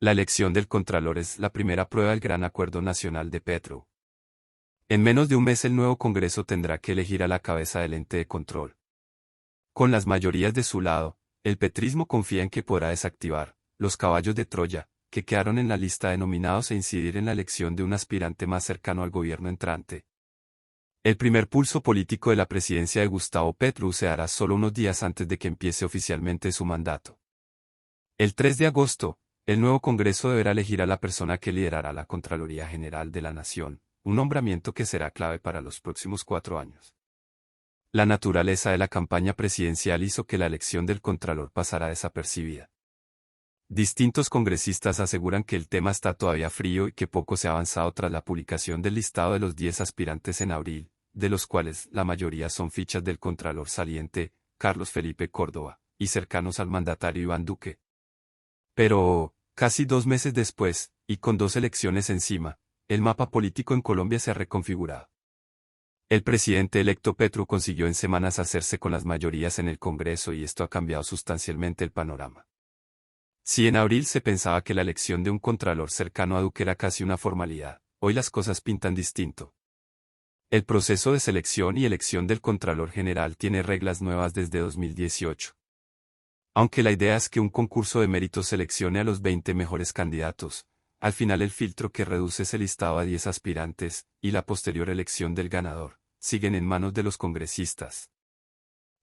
La elección del Contralor es la primera prueba del gran acuerdo nacional de Petro. En menos de un mes el nuevo Congreso tendrá que elegir a la cabeza del ente de control. Con las mayorías de su lado, el petrismo confía en que podrá desactivar los caballos de Troya, que quedaron en la lista de nominados e incidir en la elección de un aspirante más cercano al gobierno entrante. El primer pulso político de la presidencia de Gustavo Petro se dará solo unos días antes de que empiece oficialmente su mandato. El 3 de agosto, el nuevo Congreso deberá elegir a la persona que liderará la Contraloría General de la Nación, un nombramiento que será clave para los próximos 4 años. La naturaleza de la campaña presidencial hizo que la elección del Contralor pasara desapercibida. Distintos congresistas aseguran que el tema está todavía frío y que poco se ha avanzado tras la publicación del listado de los 10 aspirantes en abril, de los cuales la mayoría son fichas del Contralor saliente, Carlos Felipe Córdoba, y cercanos al mandatario Iván Duque. Pero, casi 2 meses después, y con 2 elecciones encima, el mapa político en Colombia se ha reconfigurado. El presidente electo Petro consiguió en semanas hacerse con las mayorías en el Congreso y esto ha cambiado sustancialmente el panorama. Si en abril se pensaba que la elección de un contralor cercano a Duque era casi una formalidad, hoy las cosas pintan distinto. El proceso de selección y elección del Contralor General tiene reglas nuevas desde 2018. Aunque la idea es que un concurso de méritos seleccione a los 20 mejores candidatos, al final el filtro que reduce ese listado a 10 aspirantes, y la posterior elección del ganador, siguen en manos de los congresistas.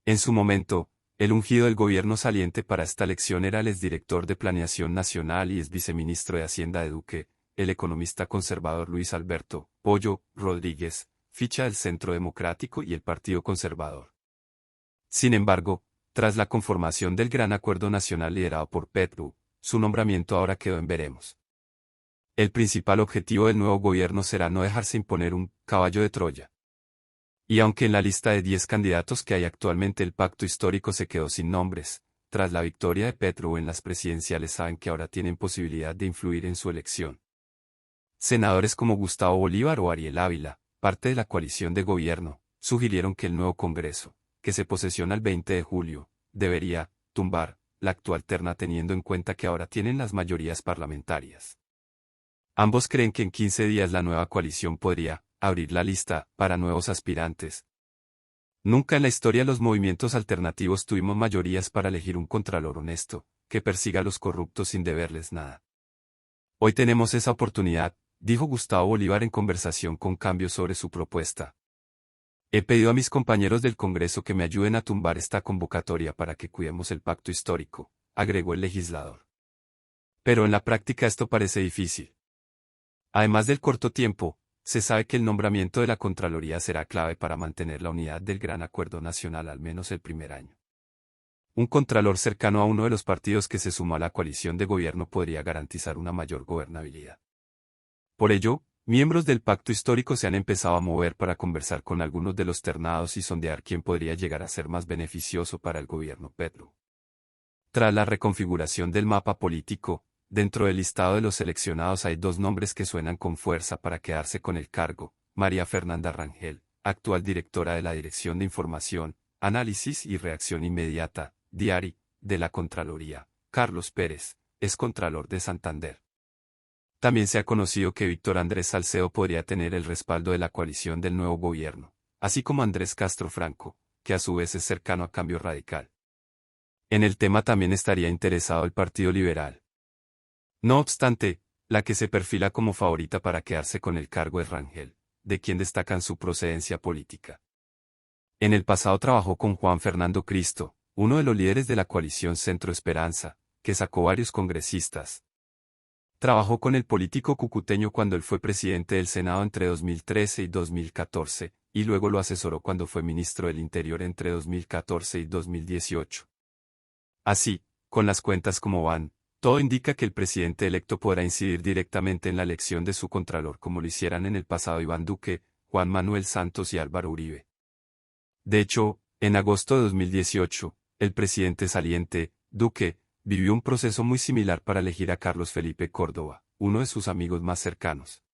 En su momento, el ungido del gobierno saliente para esta elección era el exdirector de Planeación Nacional y ex viceministro de Hacienda de Duque, el economista conservador Luis Alberto Pollo Rodríguez, ficha del Centro Democrático y el Partido Conservador. Sin embargo, tras la conformación del Gran Acuerdo Nacional liderado por Petro, su nombramiento ahora quedó en veremos. El principal objetivo del nuevo gobierno será no dejarse imponer un caballo de Troya. Y aunque en la lista de 10 candidatos que hay actualmente el pacto histórico se quedó sin nombres, tras la victoria de Petro en las presidenciales saben que ahora tienen posibilidad de influir en su elección. Senadores como Gustavo Bolívar o Ariel Ávila, parte de la coalición de gobierno, sugirieron que el nuevo Congreso, que se posesiona el 20 de julio, debería tumbar la actual terna teniendo en cuenta que ahora tienen las mayorías parlamentarias. Ambos creen que en 15 días la nueva coalición podría abrir la lista para nuevos aspirantes. Nunca en la historia los movimientos alternativos tuvimos mayorías para elegir un contralor honesto, que persiga a los corruptos sin deberles nada. Hoy tenemos esa oportunidad, dijo Gustavo Bolívar en conversación con Cambio sobre su propuesta. He pedido a mis compañeros del Congreso que me ayuden a tumbar esta convocatoria para que cuidemos el pacto histórico, agregó el legislador. Pero en la práctica esto parece difícil. Además del corto tiempo, se sabe que el nombramiento de la Contraloría será clave para mantener la unidad del Gran Acuerdo Nacional al menos el primer año. Un contralor cercano a uno de los partidos que se sumó a la coalición de gobierno podría garantizar una mayor gobernabilidad. Por ello, miembros del pacto histórico se han empezado a mover para conversar con algunos de los ternados y sondear quién podría llegar a ser más beneficioso para el gobierno Petro. Tras la reconfiguración del mapa político, dentro del listado de los seleccionados hay 2 nombres que suenan con fuerza para quedarse con el cargo: María Fernanda Rangel, actual directora de la Dirección de Información, Análisis y Reacción Inmediata, DIARI, de la Contraloría; Carlos Pérez, excontralor de Santander. También se ha conocido que Víctor Andrés Salcedo podría tener el respaldo de la coalición del nuevo gobierno, así como Andrés Castro Franco, que a su vez es cercano a Cambio Radical. En el tema también estaría interesado el Partido Liberal. No obstante, la que se perfila como favorita para quedarse con el cargo es Rangel, de quien destacan su procedencia política. En el pasado trabajó con Juan Fernando Cristo, uno de los líderes de la coalición Centro Esperanza, que sacó varios congresistas. Trabajó con el político cucuteño cuando él fue presidente del Senado entre 2013 y 2014, y luego lo asesoró cuando fue ministro del Interior entre 2014 y 2018. Así, con las cuentas como van, todo indica que el presidente electo podrá incidir directamente en la elección de su contralor como lo hicieran en el pasado Iván Duque, Juan Manuel Santos y Álvaro Uribe. De hecho, en agosto de 2018, el presidente saliente, Duque, vivió un proceso muy similar para elegir a Carlos Felipe Córdoba, uno de sus amigos más cercanos.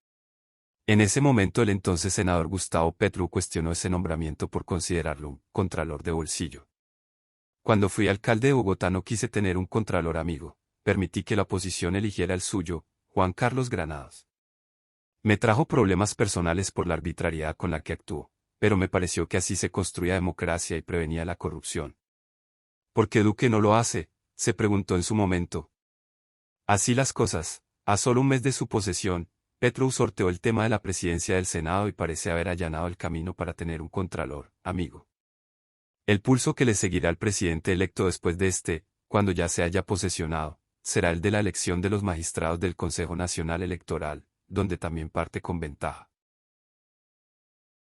En ese momento el entonces senador Gustavo Petro cuestionó ese nombramiento por considerarlo un contralor de bolsillo. Cuando fui alcalde de Bogotá no quise tener un contralor amigo, permití que la oposición eligiera el suyo, Juan Carlos Granados. Me trajo problemas personales por la arbitrariedad con la que actuó, pero me pareció que así se construía democracia y prevenía la corrupción. ¿Por qué Duque no lo hace?, se preguntó en su momento. Así las cosas, a solo un mes de su posesión, Petro sorteó el tema de la presidencia del Senado y parece haber allanado el camino para tener un contralor, amigo. El pulso que le seguirá al presidente electo después de este, cuando ya se haya posesionado, será el de la elección de los magistrados del Consejo Nacional Electoral, donde también parte con ventaja.